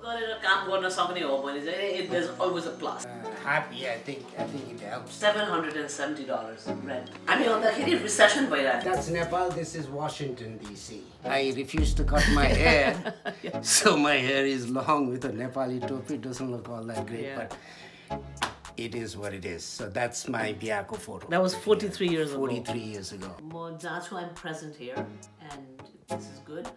गरेर काम गर्न सक्ने हो भने चाहिँ there's always a plus. Happy, I think it helps. $770 rent. हामी आउँदाखेरि recession भइरहेको. That's Nepal. This is Washington DC. I refuse to cut my hair, so my hair is long with a Nepali topi. It doesn't look all that great, but it is what it is. So that's my biako photo. That was 43 years ago. 43 years ago. I'm present here, and this is good.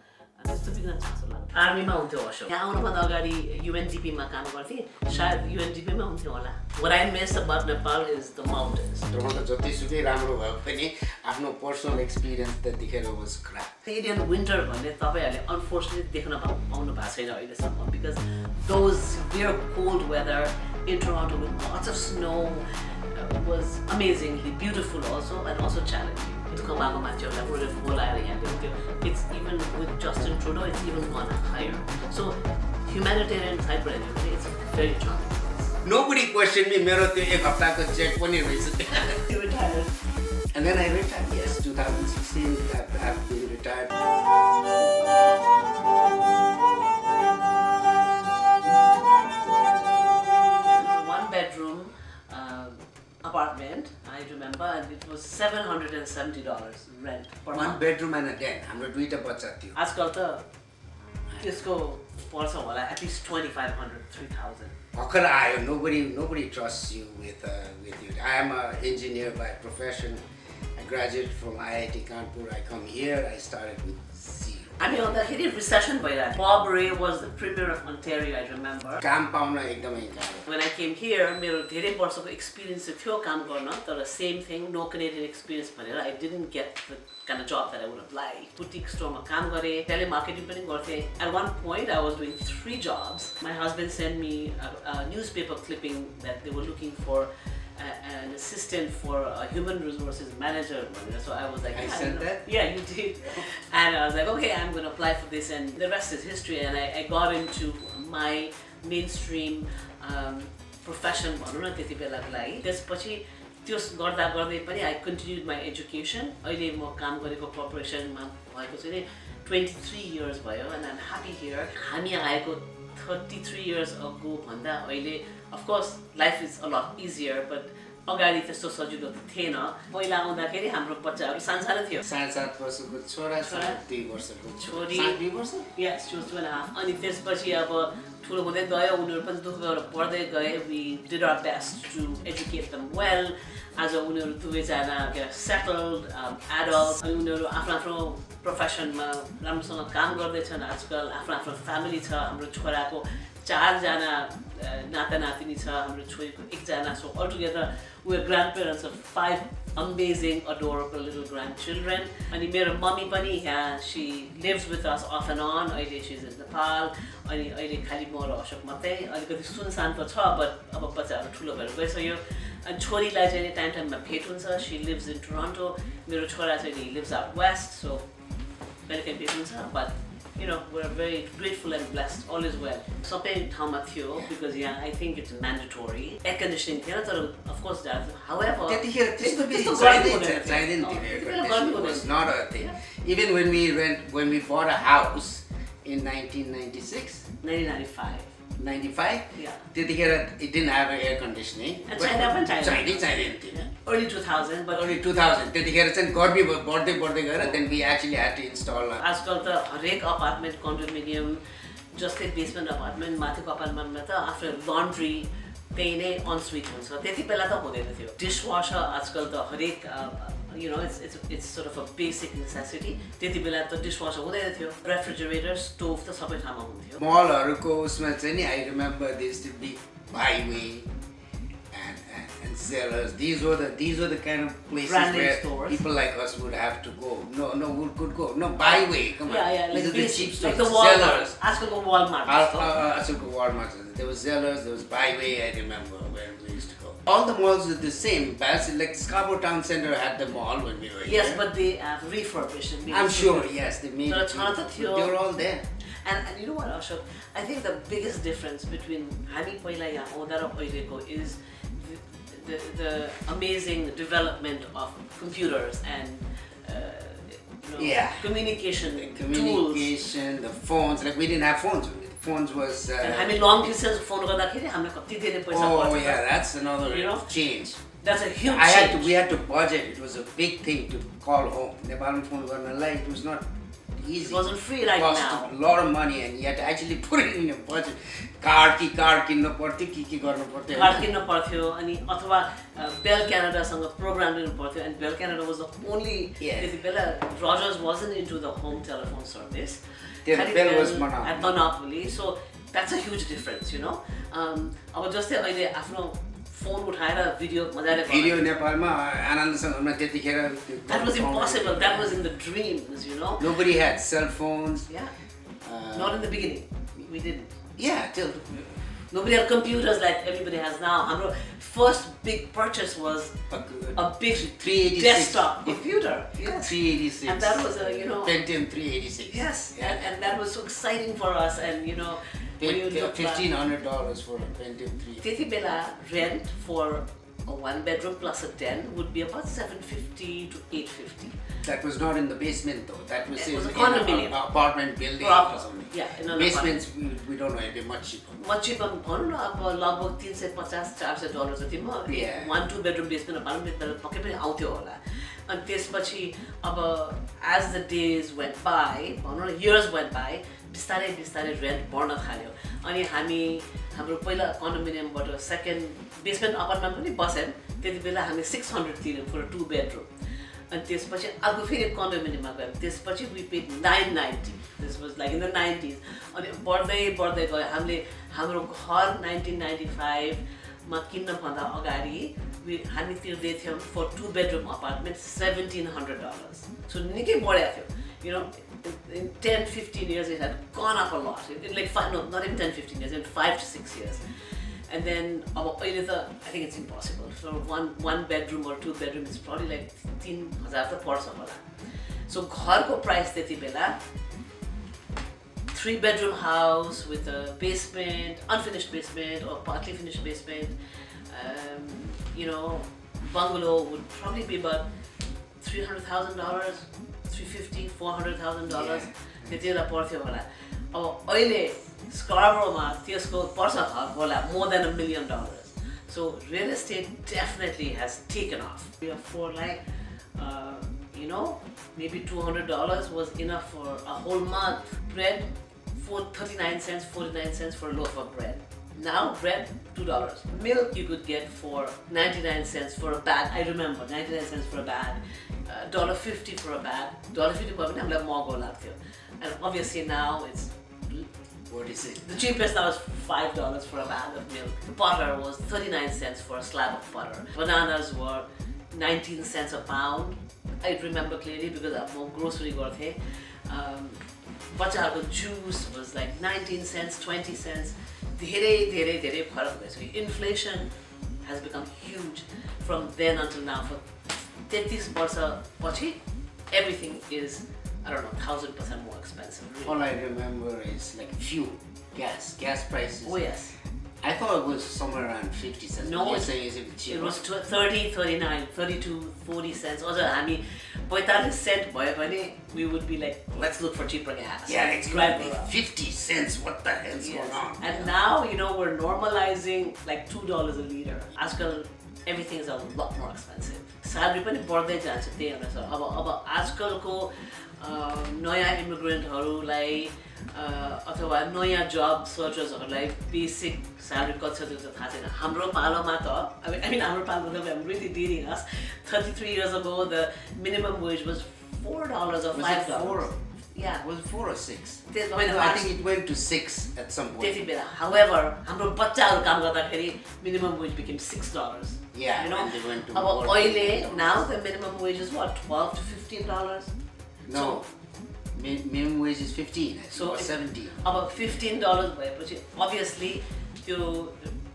आर्मीमा हुन्थ्यो अशोक यहाँ आउनुभन्दा अगाडि UNDP-मा काम गर्थेँ शायद UNDP-मा हुन्थ्यो होला What I miss about Nepal is the mountains. जतिसुकै राम्रो भयो पनि आफ्नो पर्सनल एक्सपिरियन्स त्यतिखेर was crap. Indian winter भन्ने तपाईहरुले unfortunately देख्न पाउनु भएको छैन अहिलेसम्म because those severe cold weather in Toronto with lots of snow was amazingly beautiful also and also challenging. It's even with Justin Trudeau, it's even gone higher. So humanitarian side for anybody, it's very charming. Nobody questioned me. Mero to ek hafta ko check poni raise. You retired. And then I retired. Yes, 2016. I've been retired. One bedroom apartment, I remember, and it was $770 rent per month. One bedroom and a den. हाम्रो दुईटा बच्चा थियो. आजकल त त्यसको पर्छ होला at least 2,500, 3,000. भर्खर आयो. Nobody trusts you with you. I am an engineer by profession. I graduated from IIT Kanpur. I come here. I started with zero. हामी आउँदाखेरि recession भइरहेको. Bob Ray was the premier of Ontario, I remember. काम pound एकदमै गाह्रो. When I came here, मेरो धेरै वर्षको experience थियो काम गर्न, तर same thing, no Canadian experience भनेर I didn't get the kind of job that I would have liked. Boutique store मा काम गरे, telemarketing पनि गर्थे. At one point, I was doing 3 jobs. My husband sent me a newspaper clipping that they were looking for an assistant for a human resources manager. So I was like, I sent that? Yeah, you did. And I was like, okay, I'm going to apply for this. And the rest is history. And I got into my mainstream profession. I continued my education. I worked for corporation 23 years and I'm happy here. 33 years ago, of course, life is a lot easier, but अगाडि त्यस्तो सजिलो त थिएन पहिला आउँदाखेरि हाम्रो बच्चाहरु सानसानो थियो 7 वर्षको छोरा 2 वर्षको छोरी 2 वर्ष yes she was 2.5 अनि त्यसपछि अब ठुलो हुँदै गयो उनीहरु पनि दुःख गरेर पढ्दै गए we did our best to educate them well आज उनीहरु दुवै जना settled adults अनि उनीहरु आफ्नो प्रोफेसनमा राम्रोसँग काम गर्दै छन् आजकल आफ्नो फ्यामिली छ हाम्रो छोराको 4 जना नाता नातिनी छ हाम्रो छोरीको 1 जना so altogether we are grandparents of 5 amazing adorable little grandchildren अनि मेरो मम्मी पनि यहाँ she lives with us off and on अहिले she's in Nepal अनि अहिले खाली म र अशोक मात्रै अलिकति सुनसान त छ but अब बच्चाहरु ठुलो भएर गइसक्यो अनि छोरीलाई चाहिँ टाइम टाइममा भेट हुन्छ she lives in Toronto मेरो छोरा चाहिँ he lives out west so बेलुका भेट हुन्छ but you know, we're very grateful and blessed, all is well. Something because yeah, I think it's mandatory. Air conditioning, of course, that. However, it was not a thing. Even when we bought a house in 1996, 1995. 95? Yeah. It didn't have air conditioning. China. Early 2000, but early 2000. Then we actually had to install. આજકાલ તો હરેક apartment condominium, just a basement apartment, माथिको apartment मा त after laundry त्यही नै on suite हुन्छ. त्यति बेला त हुँदैन थियो. Dishwasher आजकल त हरेक you know it's sort of a basic necessity. त्यति बेला त dishwasher हुँदैन थियो. Refrigerator, stove त सबै ठाउँमा हुन्थ्यो. मलहरुको उसमा चाहिँ नि I remember there used to be Byway and Zellers. These were the kind of places where stores. people like us would have to go. We could go. No, Byway. Come on. Yeah, these are the cheap stores. Like the Zellers. आजकलको Walmart. There was Zellers. There was Byway. I remember where we used to go. All the malls are the same. Like Scarborough Town Center had the mall when we were here. Yes, but they have refurbished. I'm sure. Yes, they made. They were all there. And you know what, Ashok? I think the biggest difference between हामी पहिला यहाँ आउँदा र अहिलेको is the amazing development of computers and yeah, communication the tools. the phones. Like we didn't have phones. phones was. हामी long distance phone गर्दाखेरि हामीलाई कति धेरै पैसा पर्छ. Oh yeah, that's another change. That's a huge change. We had to budget. It was a big thing to call home. Nepal phone गर्नलाई it was not easy. It wasn't free right cost now. A lot of money and you had to actually put it in a budget. Card किन्न पर्थ्यो के गर्नु पर्थ्यो. Card किन्न पर्थ्यो अनि अथवा Bell Canada सँग program लिनु पर्थ्यो and Bell Canada was the only त्यति बेला Rogers wasn't into the home telephone service. Bell was monopoly. So that's a huge difference, you know. अब जस्तै अहिले आफ्नो phone उठाएर भिडियो मजाले भिडियो नेपालमा आनन्दसँग हुन त्यतिखेर that was impossible. That was in the dreams, you know. Nobody had cell phones. Yeah. Not in the beginning. We didn't. Yeah, till nobody had computers like everybody has now. Our first big purchase was a big 386 desktop computer. Yes. 386. And that was a, you know, Pentium 386. Yes. Yeah. And that was so exciting for us. And you know, when you look $1,500 for a Pentium 3. त्यति बेला rent for a 1-bedroom plus a den would be about $750 to $850. That was not in the basement though. That was in a condominium. An apartment building or something. Yeah, in an basements we don't know, it'd be much cheaper. Much cheaper. भनौँ न अब लगभग $350-400 जतिमा 1-2 bedroom basement apartment पक्कै पनि आउँथ्यो होला. अनि त्यसपछि अब as the days went by, भनौँ न years went by, बिस्तारै बिस्तारै rent बढ्न थाल्यो. अनि हाम्रो पहिला condominiumबाट second basement apartment पनि बस्यौँ. त्यति बेला हामी 600 तिर्यौँ for a 2 bedroom. And त्यसपछि अर्को फेरि कन्डोमिनियममा गयौँ. त्यसपछि we paid $990. This was like in the 90s. अनि बढ्दै बढ्दै गयो. हाम्रो घर 1995 मा किन्न भन्दा अगाडि हामी तिर्दै थियौँ for 2-bedroom apartment $1,700. So निकै बढ्या थियो. You know, in 10-15 years it had gone up a lot. Not even 10-15 years, in 5 to 6 years. And then I think it's impossible. For one bedroom or 2 bedroom, it's probably like 3,000 to पर्छ होला. So घरको price त्यति बेला 3-bedroom house with a basement, unfinished basement or partly finished basement, you know, bungalow would probably be about $300,000, $350,000, $400,000. त्यति बेला पर्थ्यो होला. अब अहिले Scarboroughमा त्यसको पर्छ होला more than $1 million. So real estate definitely has taken off. We are for like, you know, maybe $200 was enough for a whole month. Bread, 39 cents, 49 cents for a loaf of bread. Now bread, $2. Milk you could get for 99 cents for a bag. I remember 99 cents for a bag, $1.50 for a bag. $1.50 भयो भने हामीलाई महँगो लाग्थ्यो. And obviously now it's, what is it? The cheapest now is $5 for a bag of milk. Butter was 39 cents for a slab of butter. Bananas were 19 cents a pound. I remember clearly because I'm grocery गर्थे. बच्चाहरूको juice was like 19 cents, 20 cents. धेरै फरक भएछ. Inflation has become huge from then until now. For 33 वर्षपछि everything is, I don't know, 1,000% more expensive. Really. All I remember is like fuel, gas prices. Oh yes. I thought it was somewhere around 50 cents. No, you're saying is it cheaper? It was 30, 39, 32, 40 cents. Also, हामी 45 cent भयो भने we would be like, let's look for cheaper gas. Yeah, it's going to be 50 cents. What the hell's going on? And now, you know, we're normalizing like $2 a liter. आजकल everything is a lot more expensive. Salary पनि बढ्दै जान्छ त्यही अनुसार. अब आजकलको नयाँ इमिग्रेन्टहरूलाई अथवा नयाँ जब सर्चर्सहरूलाई बेसिक स्यालेरी कति छ त्यो त थाहा छैन. हाम्रो पालोमा त I mean हाम्रो Paloma I'm really dating us. 33 years ago the minimum wage was $4 or $5. Yeah. Was it 4 or 6? I think it went to 6 at some point. त्यति बेला. However, हाम्रो बच्चाहरू काम गर्दाखेरि minimum wage became $6. Yeah, you know? and they went to अब अहिले now the minimum wage is what, $12 to $15? No. So, minimum wage is 15, so or 17. अब $15 भएपछि obviously त्यो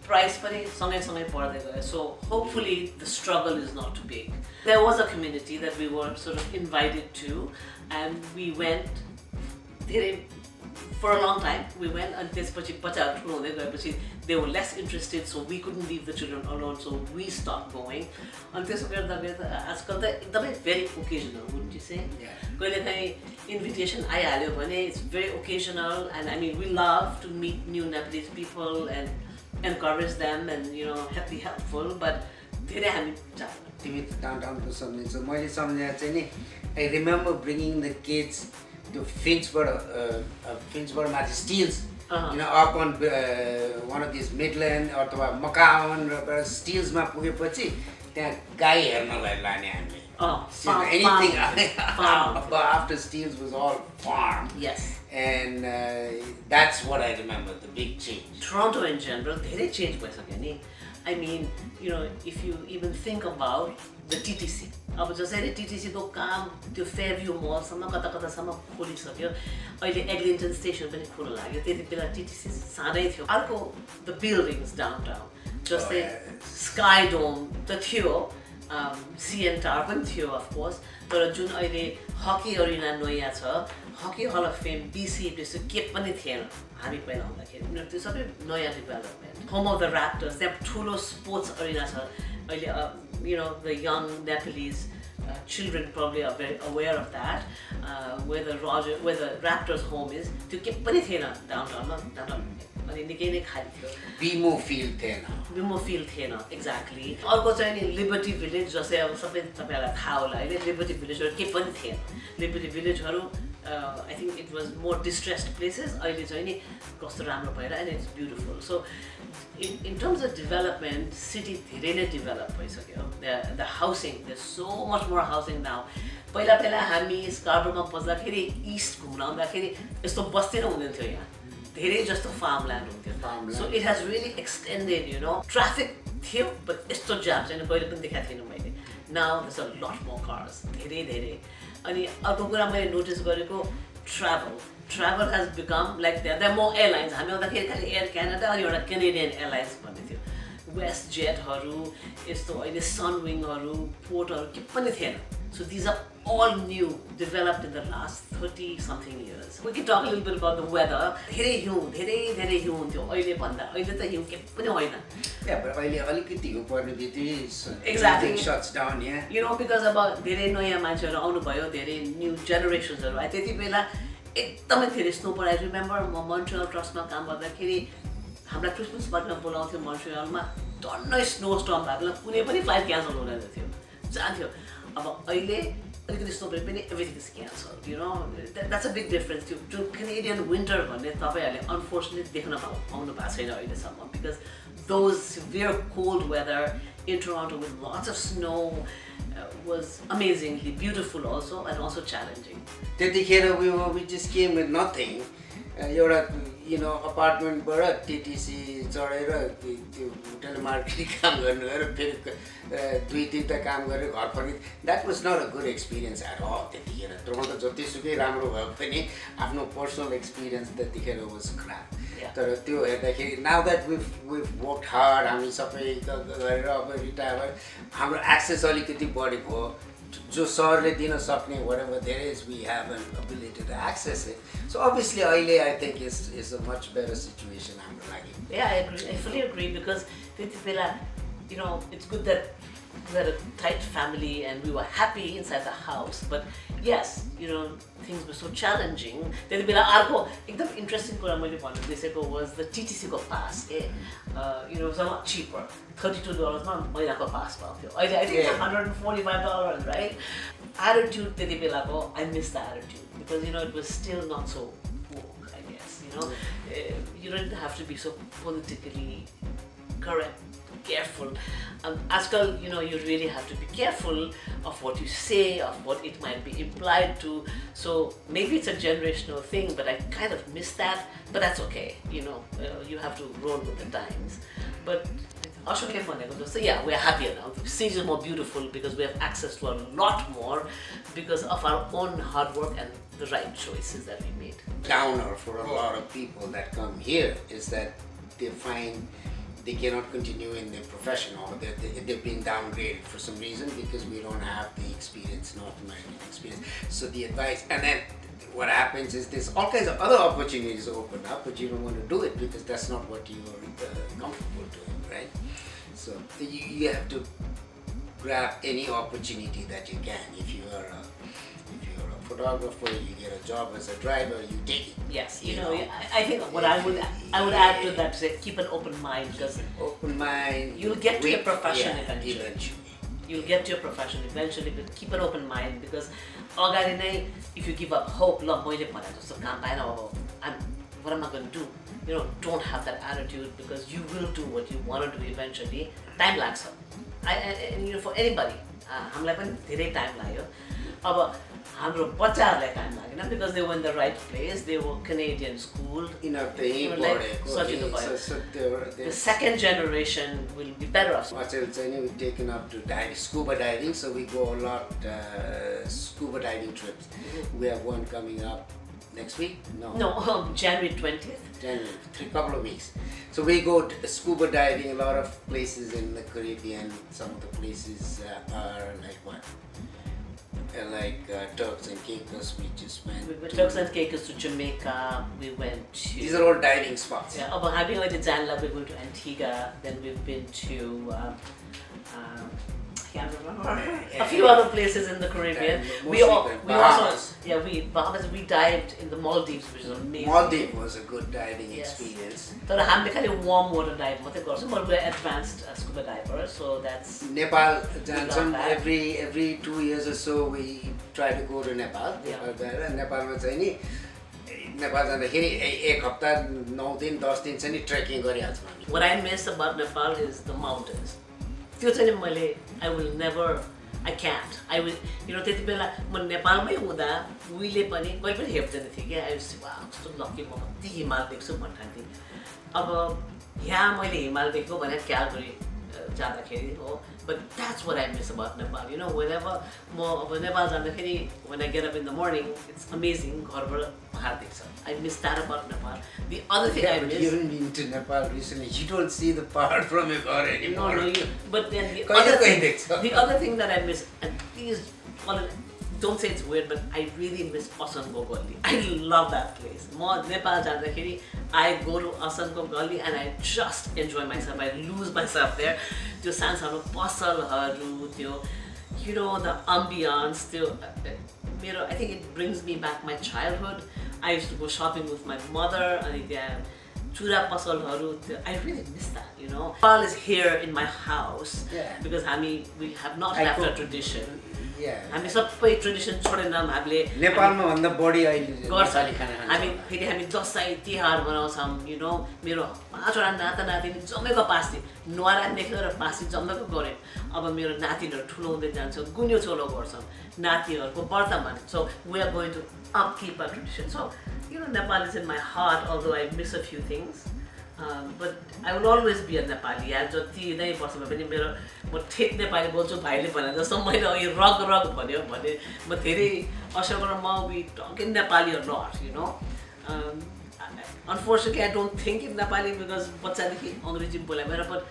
price पनि सँगै बढ्दै गयो. So hopefully the struggle is not too big. There was a community that we were sort of invited to, and we went. धेरै for a long time we went, and त्यसपछि बच्चाहरू ठुलो हुँदै गएपछि they were less interested, so we couldn't leave the children alone, so we stopped going. And त्यसो गर्दा आजकल त एकदमै very occasional, wouldn't you say? कहिलेकाहीँ invitation आइहाल्यो भने it's very occasional, and I mean we love to meet new Nepalese people and encourage them and be helpful, but धेरै हामी जान्दैनौँ. तिमी डाउनटाउनको सम्झिन्छौ, मैले सम्झेको चाहिँ नि I remember bringing the kids to Finchburg माथि Steels, up on one of these Midland अथवा Makawan र Steels मा पुगेपछि त्यहाँ गाई हेर्नलाई लाने हामीले. Anything after Steels was all farm. Yes. And that's what I remember, the big change. Toronto in general, धेरै change भइसक्यो नि. I mean, if you even think about the TTC, अब जसरी TTC को काम त्यो Fairview Mall सम्म कता-कतासम्म खोलिसक्यो. अहिले Eglinton Station पनि खोल्न लाग्यो. त्यति बेला TTC सानै थियो. अर्को the buildings downtown, जस्तै Sky Dome त थियो, CN Tower पनि थियो of course, तर जुन अहिले हकी अरेना नयाँ छ, हकी हल अफ फेम BC त्यस्तो के पनि थिएन हामी पहिला आउँदाखेरि. त्यो सबै नयाँ development. Home of the Raptors, त्यहाँ ठुलो स्पोर्ट्स अरेना छ. अहिले the young Nepalese children probably are very aware of that, where the Raptors home is. त्यो के पनि थिएन डाउनटाउनमा. अनि निकै नै खाली थियो. Bimo field थिएन. Bimo field थिएन, exactly. अर्को चाहिँ नि Liberty Village, जस्तै अब सबै तपाईहरुलाई थाहा होला हैन, Liberty Village के पनि थिएन. Liberty Village-हरु I think it was more distressed places. अहिले चाहिँ नि कस्तो राम्रो भएर, and it's beautiful. So in terms of development, city धेरै नै develop भइसक्यो. The housing, there's so much more housing now. पहिला हामी स्कार्बरमा बस्दाखेरि ईस्ट घुम्न आउँदाखेरि यस्तो बस्दै हुँदैन थियो यहाँ. धेरै जस्तो farmland हुन्थ्यो. So it has really extended, Traffic थियो, but यस्तो jam चाहिँ कहिले पनि देखाएको थिएन मैले. Now there's a lot more cars. धेरै. अनि अर्को कुरा मैले नोटिस गरेको travel has become like there are more airlines. हामी आउँदाखेरि खालि Air Canada अनि एउटा Canadian Airlines भन्ने थियो. WestJetहरु, यस्तो अहिले Sunwingहरु, Portहरु के पनि थिएन. So these are all new, developed in the last 30-something years. We can talk a little bit about the weather. धेरै हिउँ हुन्थ्यो अहिले भन्दा. अहिले त हिउँ के पनि होइन. Yeah, but अहिले अलिकति हिउँ पर्ने बित्तिकै exactly shuts down, yeah. Because अब धेरै नयाँ मान्छेहरु आउनु भयो, धेरै new generationsहरु आए. त्यति बेला एकदमै धेरै स्नो पर्यो. I remember म Montreal ट्रस्टमा काम गर्दाखेरि हामीलाई क्रिसमस पार्टीमा बोलाउँथ्यो मोन्ट्रियलमा. टन्नै स्नो स्टर्म भएकोले कुनै पनि फ्लाइट क्यान्सल हुँदैन थियो. जान्थ्यो. अब अहिले अलिकति स्नो परे पनि everything is cancelled, That's a big difference. Jun Canadian winter भन्ने तपाईहरुले unfortunately देख्न पाउनु भएको छैन अहिलेसम्म, because those severe cold weather in Toronto with lots of snow was amazingly beautiful also, and also challenging. त्यतिखेर we just came with nothing. एउटा अपार्टमेन्टबाट TTC चढेर त्यो टेलिमार्केटिङ काम गर्नु गएर फेरि 2-3 काम गरेर घर फर्किनु. That was not a good experience at all. त्यतिखेर टोरन्टो जतिसुकै राम्रो भए पनि आफ्नो पर्सनल एक्सपिरियन्स त्यतिखेर was crap. तर त्यो हेर्दाखेरि now that we've worked hard, हामी सबै गरेर अब रिटायर भएर हाम्रो एक्सेस अलिकति बढी भयो. जो सहरले दिन सक्ने whatever there is, we have an ability to access it. So obviously अहिले I think is a much better situation हाम्रो लागि. Yeah, I agree. I fully agree, because त्यति बेला it's good that we had a tight family and we were happy inside the house, but yes, things were so challenging. त्यति बेला अर्को एकदम interesting कुरा मैले भन्नु बिर्सेको was the TTC को pass. It was a lot cheaper. $32 मा महिनाको pass पाउँथ्यो. अहिले I think it's $145, right? Attitude त्यति बेलाको, I miss the attitude, because it was still not so woke, I guess. You don't have to be so politically correct, careful. આજકાલ you really have to be careful of what you say, of what it might be implied to. So maybe it's a generational thing, but I kind of miss that. But that's okay. You have to roll with the times. But Ashokle भनेको जस्तो, yeah, we're happier now. The cities are more beautiful because we have access to a lot more because of our own hard work and the right choices that we made. Downer for a lot of people that come here is that they find they cannot continue in their profession, or they've been downgraded for some reason because we don't have the experience, North American experience. So the advice, and then what happens is there's all kinds of other opportunities open up, but you don't want to do it because that's not what you're comfortable doing, right? So you have to grab any opportunity that you can. If you're a photographer, you get a job as a driver, you take it. Yes, you know, I think what I would add to that is keep an open mind, because open mind. You'll get to your profession eventually. You'll get to your profession eventually, but keep an open mind, because अगाडि नै if you give up hope, ल मैले भने जस्तो काम पाएन अब what am I going to do? You know, don't have that attitude, because you will do what you want to do eventually. Time लाग्छ. And you know, for anybody, हामीलाई पनि धेरै time लाग्यो. अब हाम्रो बच्चाहरूलाई time लागेन because they were in the right place. They were Canadian schooled. The second generation will be better off. We've taken up to scuba diving, so we go a lot scuba diving trips. We have one coming up next week. No, January 20th. January, couple of weeks. So we go scuba diving a lot of places in the Caribbean. Some of the places are like what? Like Turks and Caicos. We just went. We went Turks and Caicos to Jamaica. We went to. These are all diving spots. Yeah. But having went to Janla, we went to Antigua. Then we've been to. I can't remember. A few other places in the Caribbean. We dived in the Maldives, which is amazing. Maldives was a good diving experience. So we kind of warm water dive, but we're advanced scuba divers, so that's. Nepal, Johnson. Every 2 years or so, we try to go to Nepal. Nepal was any. Nepal जाँदाखेरि एक हप्ता 9 दिन 10 दिन चाहिँ नि trekking गरिहाल्छौँ हामी. What I miss about Nepal is the mountains. I will never, I can't. I will, you know, त्यति बेला म नेपालमै हुँदा उहिले पनि कहिले पनि हेप्दैन थिएँ क्या. I was wow, कस्तो लकी म कति हिमाल देख्छु भन्थेँ. अब यहाँ मैले हिमाल देखेको भने क्यालगरी जाँदाखेरि हो. But that's what I miss about Nepal. You know, whenever म Nepal जाँदाखेरि, when I get up in the morning, it's amazing. घरबाट पहाड देख्छ. I miss that about Nepal. The other thing I miss. You haven't been to Nepal recently. You don't see the pahad from your car anymore. No, but then the other thing that I miss, and please, don't say it's weird, but I really miss Asanko Gully. I love that place. More Nepal जाँदाखेरि, I go to Asanko Gully and I just enjoy myself. I lose myself there. त्यो सानो पसलहरू, त्यो, you know, the ambiance, त्यो, I think it brings me back my childhood. I used to go shopping with my mother, and chura pasalharu. I really miss that, you know. Nepal is here in my house because we have not left a tradition. हामी सबै tradition छोडेन हामीले नेपालमा भन्दा बढी अहिले गर्छले खाना हामी दसैँ तिहार मनाउँछौँ you know मेरो 5 वटा नाता नातिनी जम्मेको पासी नुहारा देखेर पासी जम्मेको गरे अब मेरो नातिहरु ठुलो हुँदै जान्छ गुन्यो चोलो गर्छौँ नातिहरुको वर्तमान so we are going to upkeep our tradition so you know Nepal is in my heart although I miss a few things but I will always be a Nepali यार जति नै वर्षमा पनि मेरो म ठेट नेपाली बोल्छु भाइले भने जस्तो मैले यो रग भन्यो भने म धेरै असरमा म we talk in Nepali a lot you know unfortunately I don't think in Nepali because बच्चादेखि अंग्रेजी बोले मेरो but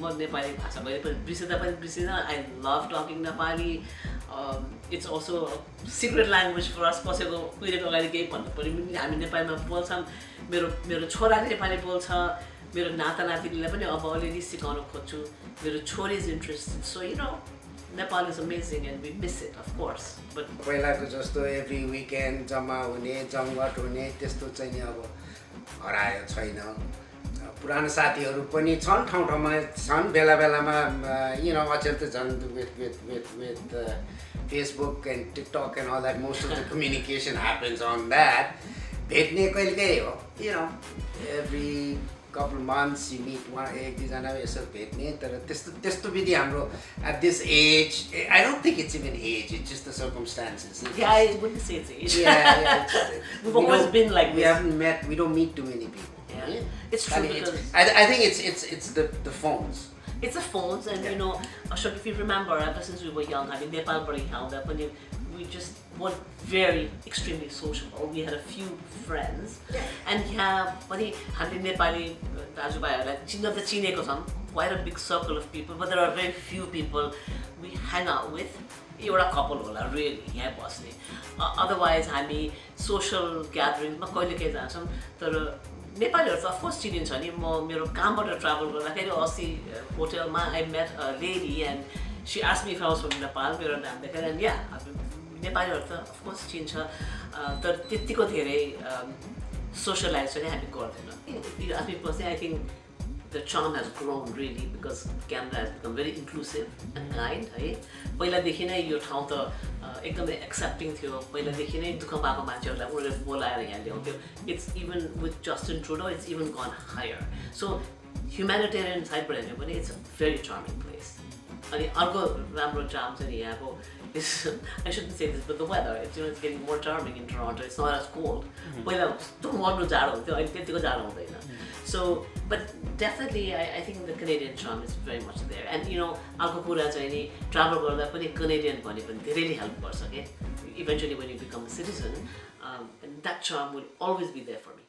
म नेपाली भाषा पनि बिर्सिँदा पनि बिर्सिँदैन I love talking Nepali it's also a secret language for us कसैको कुइरेको अगाडि केही भन्नु पर्यो पनि हामी नेपालीमा बोल्छौं मेरो छोराले नेपाली बोल्छ मेरो नाता नातिनीलाई पनि अब अलिअलि सिकाउन खोज्छु मेरो छोरी is interested so you know Nepal is amazing and we miss it of course but पहिलाको जस्तो every weekend जम्मा हुने जमघट हुने त्यस्तो चाहिँ नि अब हरायो छैन पुरानो साथीहरु पनि छन् ठाउँ ठाउँमा छन् बेला बेलामा you know अचेल त झन् with Facebook and TikTok and all that most of the communication happens on that भेट्ने कहिलेकाहीँ हो you know every couple of months you meet one एक दुई जना यसो भेट्ने तर त्यस्तो विधि हाम्रो at this age I don't think it's even age it's just the circumstances yeah I wouldn't say it's age yeah we've always been like this we don't meet too many people it's true because I think it's the phones it's the phones and you know Ashok if you remember ever since we were young I mean Nepal bari haunda pani we just were very extremely sociable we had a few friends and yeah pani हामीले नेपाली दाजुभाइहरूलाई चिन्न त चिनेको छौँ, quite a big circle of people, but there are very few people we hang out with. एउटा couple होला really यहाँ बस्ने, otherwise हामी सोसल ग्यादरिङमा कहिले काहीँ जान्छौँ. तर नेपालीहरू त अफकोर्स चिनिन्छ नि. म मेरो कामबाट ट्राभल गर्दाखेरि अस्ति होटेलमा I met a lady and she asked me if I was from Nepal. मेरो नाम देखेर एन्ड या नेपालीहरू त अफकोर्स चिन्छ, तर त्यतिको धेरै सोसलाइज चाहिँ हामी गर्दैनौँ. Ask me personally I think the charm has grown really because Canada has become very inclusive and kind. है पहिलादेखि नै यो ठाउँ त एकदमै एक्सेप्टिङ थियो. पहिलादेखि नै दुःख पाएको मान्छेहरूलाई उनीहरूले बोलाएर यहाँ ल्याउँथ्यो. It's even with Justin Trudeau it's even gone higher. So humanitarian साइडबाट हेर्ने पनि it's a very charming place. अनि अर्को राम्रो चार्म चाहिँ यहाँको I shouldn't say this, but the weather, it's getting more charming in Toronto. It's not as cold. पहिला कस्तो मर्नु जाडो हुन्थ्यो, अहिले त्यतिको जाडो हुँदैन. So, but definitely, I think the Canadian charm is very much there. And अर्को कुरा चाहिँ नि ट्राभल गर्दा पनि Canadian भने पनि धेरैले हेल्प गर्छ के. Eventually, when you become a citizen, and that charm will always be there for me.